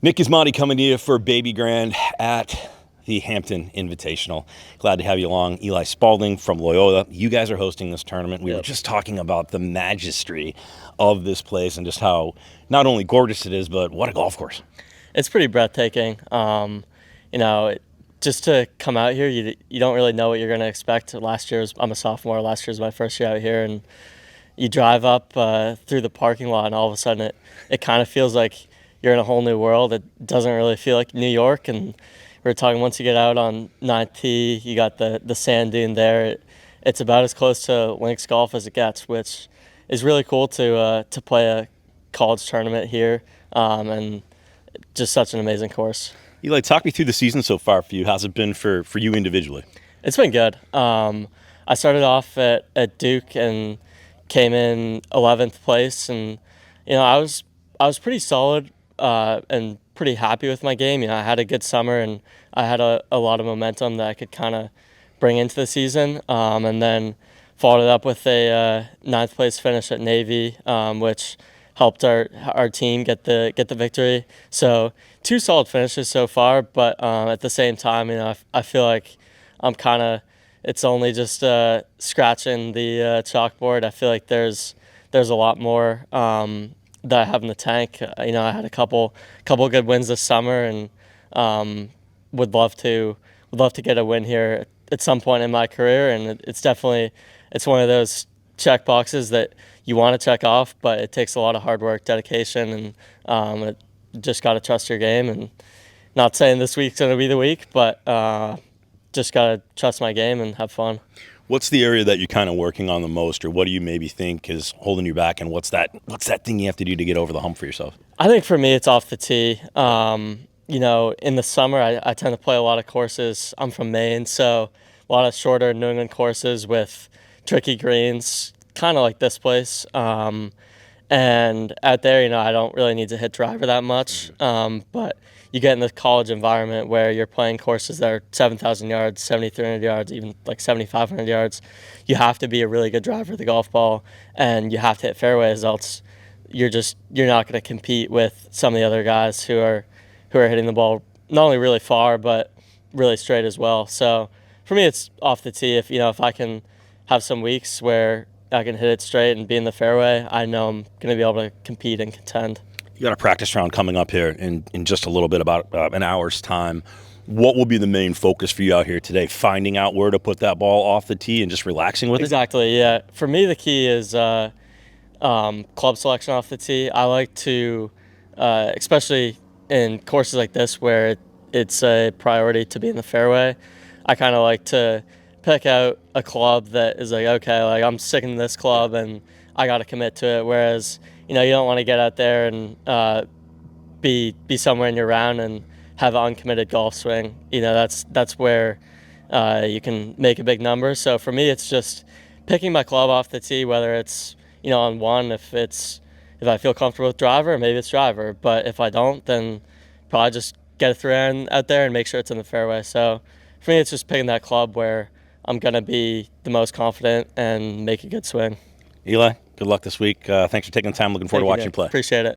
Nick Gismondi coming to you for Babygrande at the Hampton Invitational. Glad to have you along. Eli Spaulding from Loyola. You guys are hosting this tournament. We were just talking about the majesty of this place and just how not only gorgeous it is, but what a golf course. It's pretty breathtaking. Just to come out here, you don't really know what you're going to expect. I'm a sophomore. Last year was my first year out here, and you drive up through the parking lot, and all of a sudden it kind of feels like you're in a whole new world. It doesn't really feel like New York. And we were talking, once you get out on 9th tee, you got the sand dune there. It's about as close to links golf as it gets, which is really cool to play a college tournament here, and just such an amazing course. Eli, talk me through the season so far for you. How's it been for you individually? It's been good. I started off at Duke and came in 11th place, and I was pretty solid and pretty happy with my game. I had a good summer, and I had a lot of momentum that I could kind of bring into the season, and then followed it up with a 9th place finish at Navy, which helped our team get the victory. So 2 solid finishes so far, but at the same time, I feel like it's only just scratching the chalkboard. I feel like there's a lot more that I have in the tank. I had a couple good wins this summer, and would love to get a win here at some point in my career. And it's one of those check boxes that you want to check off, but it takes a lot of hard work, dedication, and just got to trust your game. And not saying this week's going to be the week, but just got to trust my game and have fun. What's the area that you're kind of working on the most, or what do you maybe think is holding you back, and what's that thing you have to do to get over the hump for yourself? I think for me, it's off the tee. In the summer, I tend to play a lot of courses. I'm from Maine, so a lot of shorter New England courses with tricky greens, kind of like this place. And out there, I don't really need to hit driver that much. But you get in the college environment where you're playing courses that are 7,000 yards, 7,300 yards, even like 7,500 yards. You have to be a really good driver of the golf ball, and you have to hit fairways, else you're not going to compete with some of the other guys who are hitting the ball not only really far but really straight as well. So for me, it's off the tee. If I can have some weeks where I can hit it straight and be in the fairway, I know I'm going to be able to compete and contend. You got a practice round coming up here in just a little bit, about an hour's time. What will be the main focus for you out here today? Finding out where to put that ball off the tee and just relaxing with it? Exactly, yeah. For me, the key is club selection off the tee. I like to, especially in courses like this where it's a priority to be in the fairway, I kind of like to pick out a club that is like, okay, like I'm sticking to this club and I got to commit to it. Whereas, you don't want to get out there and be somewhere in your round and have an uncommitted golf swing. That's where you can make a big number. So for me, it's just picking my club off the tee, whether it's on one, if I feel comfortable with driver, maybe it's driver. But if I don't, then probably just get a 3-iron out there and make sure it's in the fairway. So for me, it's just picking that club where I'm going to be the most confident and make a good swing. Eli, good luck this week. Thanks for taking the time. Looking forward to watching you play. Appreciate it.